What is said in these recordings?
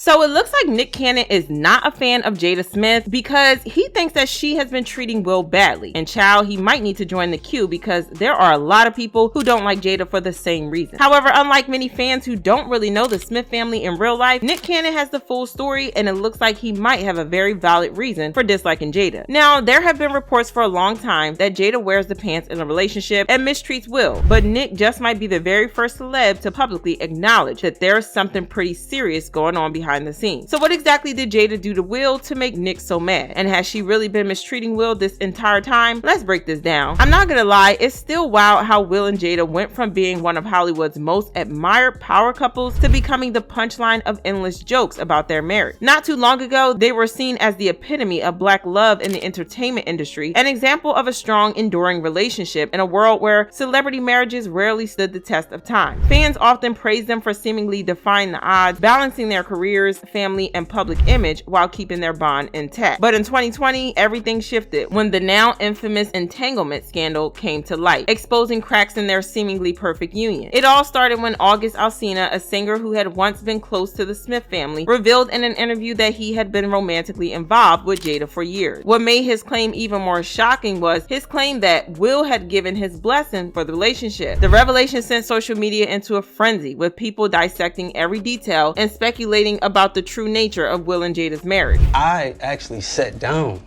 So it looks like Nick Canon is not a fan of Jada Smith because he thinks that she has been treating Will badly. And child, he might need to join the queue because there are a lot of people who don't like Jada for the same reason. However, unlike many fans who don't really know the Smith family in real life, Nick Canon has the full story and it looks like he might have a very valid reason for disliking Jada. Now, there have been reports for a long time that Jada wears the pants in a relationship and mistreats Will, but Nick just might be the very first celeb to publicly acknowledge that there's something pretty serious going on behind the scenes. So what exactly did Jada do to Will to make Nick so mad? And has she really been mistreating Will this entire time? Let's break this down. I'm not gonna lie, it's still wild how Will and Jada went from being one of Hollywood's most admired power couples to becoming the punchline of endless jokes about their marriage. Not too long ago, they were seen as the epitome of black love in the entertainment industry, an example of a strong, enduring relationship in a world where celebrity marriages rarely stood the test of time. Fans often praise them for seemingly defying the odds, balancing their careers, family, and public image while keeping their bond intact. But in 2020, everything shifted when the now infamous entanglement scandal came to light, exposing cracks in their seemingly perfect union. It all started when August Alsina, a singer who had once been close to the Smith family, revealed in an interview that he had been romantically involved with Jada for years. What made his claim even more shocking was his claim that Will had given his blessing for the relationship. The revelation sent social media into a frenzy, with people dissecting every detail and speculating about the true nature of Will and Jada's marriage. I actually sat down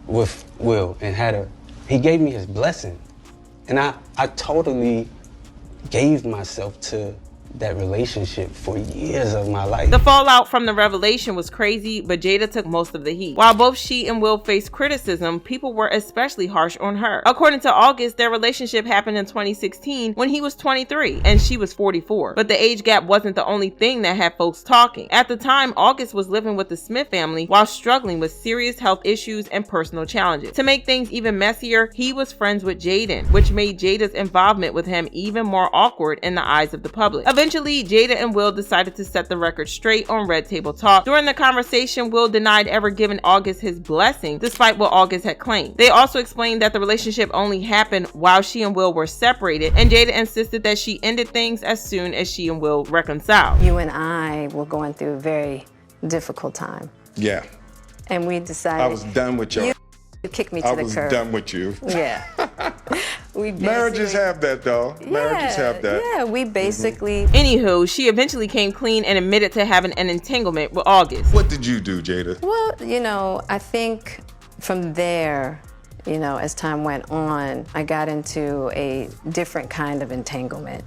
with Will and he gave me his blessing. And I totally gave myself to that relationship for years of my life. The fallout from the revelation was crazy, but Jada took most of the heat. While both she and Will faced criticism, people were especially harsh on her. According to August, their relationship happened in 2016 when he was 23 and she was 44. But the age gap wasn't the only thing that had folks talking. At the time, August was living with the Smith family while struggling with serious health issues and personal challenges. To make things even messier, he was friends with Jaden, which made Jada's involvement with him even more awkward in the eyes of the public. Eventually, Jada and Will decided to set the record straight on Red Table Talk. During the conversation, Will denied ever giving August his blessing, despite what August had claimed. They also explained that the relationship only happened while she and Will were separated, and Jada insisted that she ended things as soon as she and Will reconciled. You and I were going through a very difficult time. Yeah. And we decided... I was done with y'all. You kicked me to the curb. I was done with you. Yeah. Marriages have that, though. Marriages have that. Yeah, we basically... Anywho, she eventually came clean and admitted to having an entanglement with August. What did you do, Jada? Well, I think from there, as time went on, I got into a different kind of entanglement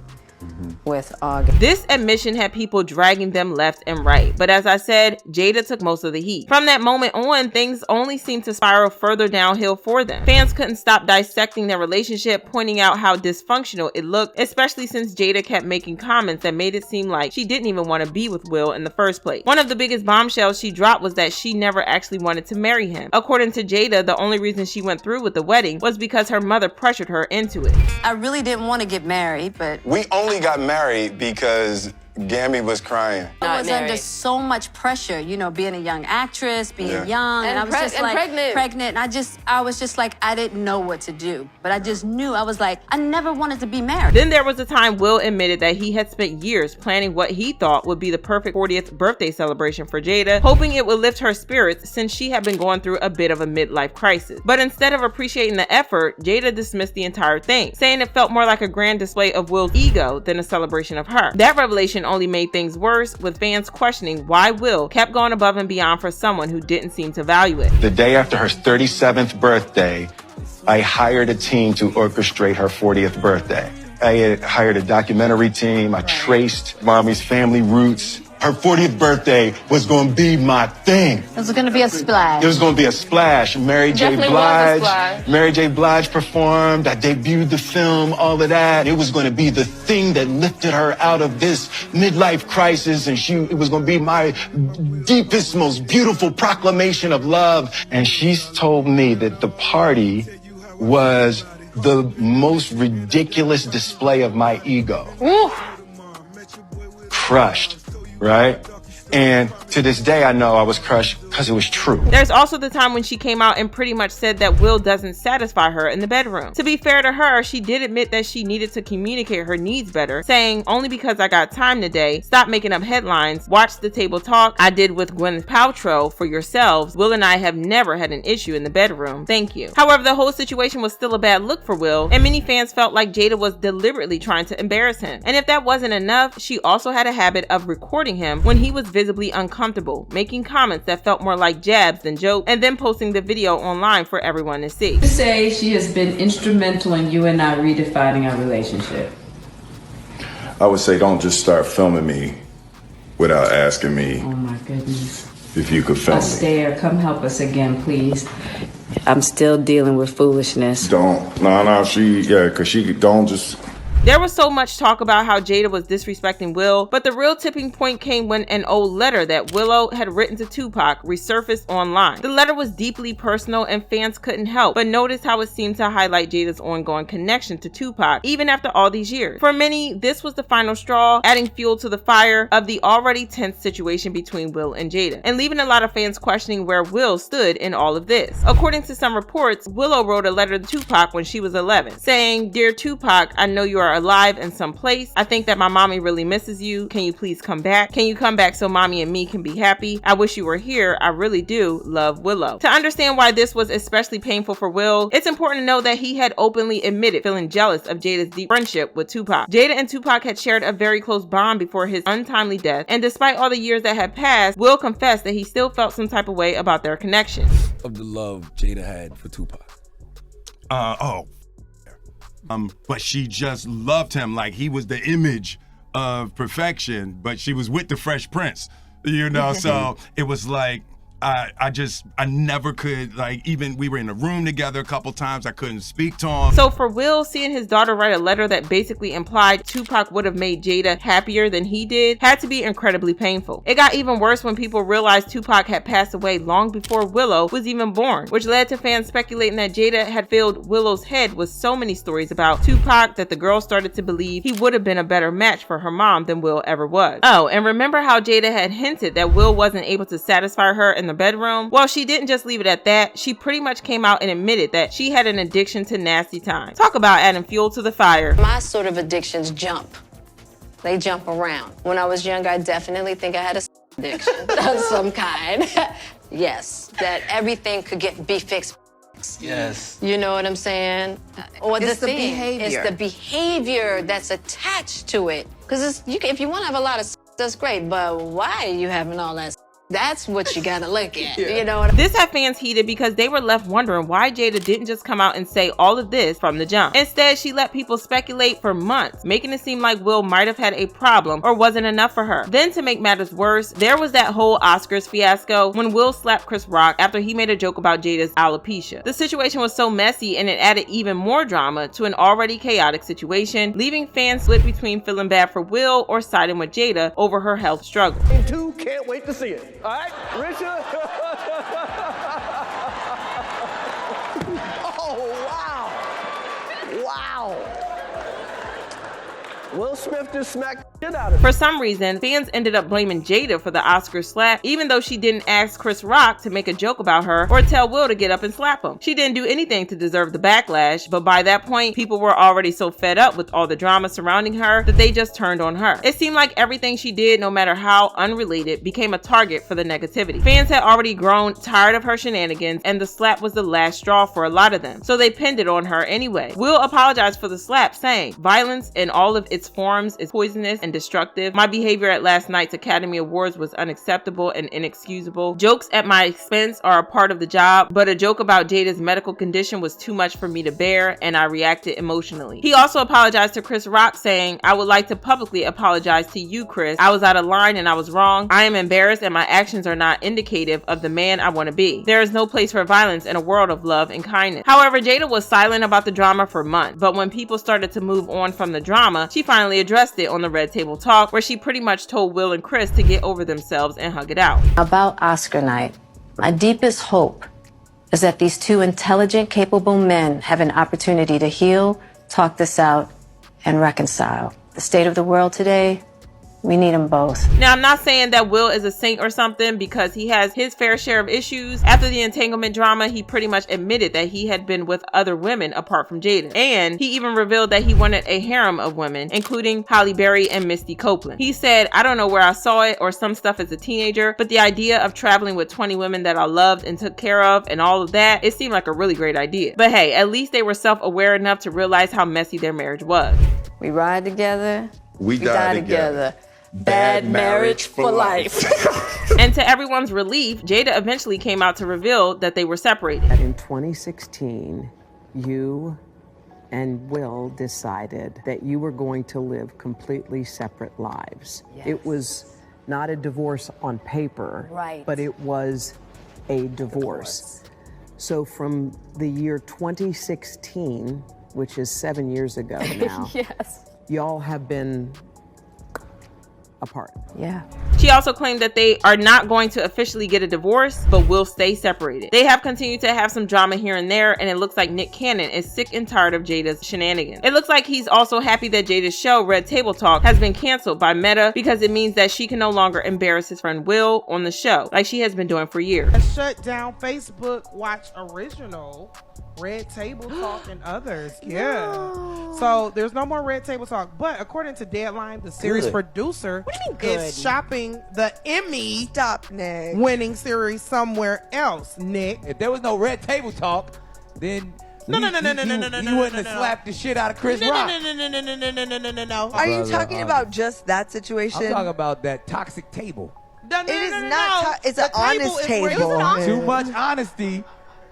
with August. This admission had people dragging them left and right, but as I said, Jada took most of the heat. From that moment on, things only seemed to spiral further downhill for them. Fans couldn't stop dissecting their relationship, pointing out how dysfunctional it looked, especially since Jada kept making comments that made it seem like she didn't even want to be with Will in the first place. One of the biggest bombshells she dropped was that she never actually wanted to marry him. According to Jada, the only reason she went through with the wedding was because her mother pressured her into it. I really didn't want to get married, but... We only got married because Gammy was crying. I was under so much pressure, being a young actress, being young, and I was just like pregnant. And I was just like, I didn't know what to do. But I just knew, I was like, I never wanted to be married. Then there was a time Will admitted that he had spent years planning what he thought would be the perfect 40th birthday celebration for Jada, hoping it would lift her spirits since she had been going through a bit of a midlife crisis. But instead of appreciating the effort, Jada dismissed the entire thing, saying it felt more like a grand display of Will's ego than a celebration of her. That revelation only made things worse, with fans questioning why Will kept going above and beyond for someone who didn't seem to value it. The day after her 37th birthday, I hired a team to orchestrate her 40th birthday. I hired a documentary team. I traced Mommy's family roots. Her 40th birthday was going to be my thing. It was going to be a splash. It was going to be a splash. Mary J. Blige performed. I debuted the film, all of that. It was going to be the thing that lifted her out of this midlife crisis, and it was going to be my deepest, most beautiful proclamation of love. And she's told me that the party was the most ridiculous display of my ego. Ooh. Crushed. Right? And to this day, I know I was crushed because it was true. There's also the time when she came out and pretty much said that Will doesn't satisfy her in the bedroom. To be fair to her, she did admit that she needed to communicate her needs better, saying, "Only because I got time today, stop making up headlines, watch the table talk I did with Gwyneth Paltrow for yourselves. Will and I have never had an issue in the bedroom. Thank you." However, the whole situation was still a bad look for Will, and many fans felt like Jada was deliberately trying to embarrass him. And if that wasn't enough, she also had a habit of recording him when he was visibly uncomfortable, making comments that felt more like jabs than jokes, and then posting the video online for everyone to see. To say she has been instrumental in you and I redefining our relationship. I would say don't just start filming me without asking me. Oh my goodness. If you could film me. Astaire, come help us again, please. I'm still dealing with foolishness. Because she don't just... There was so much talk about how Jada was disrespecting Will, but the real tipping point came when an old letter that Willow had written to Tupac resurfaced online. The letter was deeply personal and fans couldn't help but notice how it seemed to highlight Jada's ongoing connection to Tupac even after all these years. For many, this was the final straw, adding fuel to the fire of the already tense situation between Will and Jada, and leaving a lot of fans questioning where Will stood in all of this. According to some reports, Willow wrote a letter to Tupac when she was 11, saying, "Dear Tupac, I know you are alive in some place. I think that my mommy really misses you. Can you please come back? Can you come back so mommy and me can be happy? I wish you were here. I really do. Love, Willow." To understand why this was especially painful for Will, it's important to know that he had openly admitted feeling jealous of Jada's deep friendship with Tupac. Jada and Tupac had shared a very close bond before his untimely death, and despite all the years that had passed, Will confessed that he still felt some type of way about their connection. Of the love Jada had for Tupac. But she just loved him like he was the image of perfection, but she was with the Fresh Prince, so it was like, I never could, like, even we were in a room together a couple times, I couldn't speak to him. So for Will, seeing his daughter write a letter that basically implied Tupac would have made Jada happier than he did had to be incredibly painful. It got even worse when people realized Tupac had passed away long before Willow was even born, which led to fans speculating that Jada had filled Willow's head with so many stories about Tupac that the girl started to believe he would have been a better match for her mom than Will ever was. Oh, and remember how Jada had hinted that Will wasn't able to satisfy her in the bedroom? Well, she didn't just leave it at that. She pretty much came out and admitted that she had an addiction to nasty time. Talk about adding fuel to the fire. My sort of addictions jump. They jump around. When I was young, I definitely think I had a addiction of some kind. Yes, that everything could be fixed. Yes. You know what I'm saying? Or it's the behavior. It's the behavior that's attached to it. Because if you want to have a lot of that's great, but why are you having all that? That's what you gotta look at, you know? This had fans heated because they were left wondering why Jada didn't just come out and say all of this from the jump. Instead, she let people speculate for months, making it seem like Will might have had a problem or wasn't enough for her. Then to make matters worse, there was that whole Oscars fiasco when Will slapped Chris Rock after he made a joke about Jada's alopecia. The situation was so messy and it added even more drama to an already chaotic situation, leaving fans split between feeling bad for Will or siding with Jada over her health struggle. Two, can't wait to see it. All right, Richard? Oh, wow. Wow. Will Smith just smacked the shit out of him. For some reason, fans ended up blaming Jada for the Oscar slap, even though she didn't ask Chris Rock to make a joke about her or tell Will to get up and slap him. She didn't do anything to deserve the backlash, but by that point, people were already so fed up with all the drama surrounding her that they just turned on her. It seemed like everything she did, no matter how unrelated, became a target for the negativity. Fans had already grown tired of her shenanigans, and the slap was the last straw for a lot of them, so they pinned it on her anyway. Will apologized for the slap, saying, "Violence in all of its forms is poisonous and destructive. My behavior at last night's Academy Awards was unacceptable and inexcusable. Jokes at my expense are a part of the job, but a joke about Jada's medical condition was too much for me to bear, and I reacted emotionally." He also apologized to Chris Rock, saying, "I would like to publicly apologize to you, Chris. I was out of line and I was wrong. I am embarrassed and my actions are not indicative of the man I want to be. There is no place for violence in a world of love and kindness." However, Jada was silent about the drama for months, but when people started to move on from the drama, she finally addressed it on the Red Table Talk, where she pretty much told Will and Chris to get over themselves and hug it out. About Oscar night, my deepest hope is that these two intelligent, capable men have an opportunity to heal, talk this out, and reconcile. The state of the world today We need them both. Now, I'm not saying that Will is a saint or something, because he has his fair share of issues. After the entanglement drama, he pretty much admitted that he had been with other women apart from Jada. And he even revealed that he wanted a harem of women, including Halle Berry and Misty Copeland. He said, "I don't know where I saw it or some stuff as a teenager, but the idea of traveling with 20 women that I loved and took care of and all of that, it seemed like a really great idea." But hey, at least they were self-aware enough to realize how messy their marriage was. We ride together. We die together. Bad marriage for life. And to everyone's relief, Jada eventually came out to reveal that they were separated. In 2016, you and Will decided that you were going to live completely separate lives. Yes. It was not a divorce on paper, Right. but it was a divorce. So from the year 2016, which is 7 years ago now, Yes. y'all have been apart. Yeah. She also claimed that they are not going to officially get a divorce, but will stay separated. They have continued to have some drama here and there, and it looks like Nick Canon is sick and tired of Jada's shenanigans. It looks like he's also happy that Jada's show, Red Table Talk, has been canceled by Meta, because it means that she can no longer embarrass his friend Will on the show, like she has been doing for years. Shut down Facebook Watch Original, Red Table Talk, and others. Yeah. No. So there's no more Red Table Talk. But according to Deadline, the series Good. producer What do you mean good? is shopping the Emmy Stop, Nick. winning series somewhere else, Nick. If there was no Red Table Talk, then No. you wouldn't have slapped the shit out of Chris Rock. No. Are you Brother, talking about just that situation? I'm talking about that toxic table. It is not. It's an honest table. Too much honesty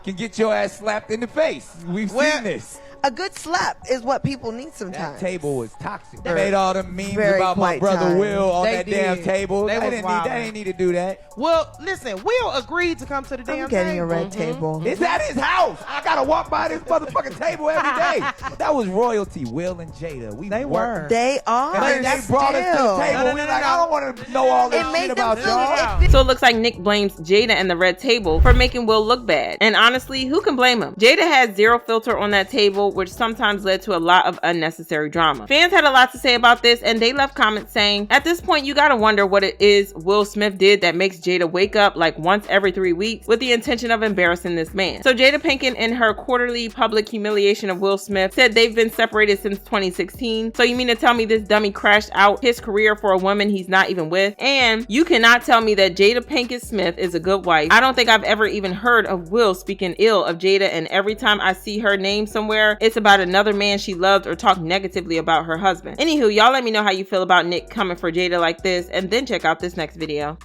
can get your ass slapped in the face. We've seen this. A good slap is what people need That sometimes. table was toxic. They made all them memes Very about my quite brother time. Will on They that damn did. table. They They was didn't wildin'. need to do that. Well, listen, Will agreed to come to the damn I'm getting table. a red table. It's at his house. I gotta walk by this motherfucking table every day. That was royalty, Will and Jada. They were. They are. And they brought us to the table. No, We like, I don't want to know all this It shit made them about feel y'all. So it looks like Nick blames Jada and the Red Table for making Will look bad. And honestly, who can blame him? Jada had zero filter on that table, which sometimes led to a lot of unnecessary drama. Fans had a lot to say about this, and they left comments saying, "At this point, you gotta wonder what it is Will Smith did that makes Jada wake up like once every 3 weeks with the intention of embarrassing this man." So Jada Pinkett, in her quarterly public humiliation of Will Smith, said they've been separated since 2016. So you mean to tell me this dummy crashed out his career for a woman he's not even with? And you cannot tell me that Jada Pinkett Smith is a good wife. I don't think I've ever even heard of Will speaking ill of Jada, and every time I see her name somewhere, it's about another man she loved or talk negatively about her husband. Anywho, y'all let me know how you feel about Nick coming for Jada like this, and then check out this next video.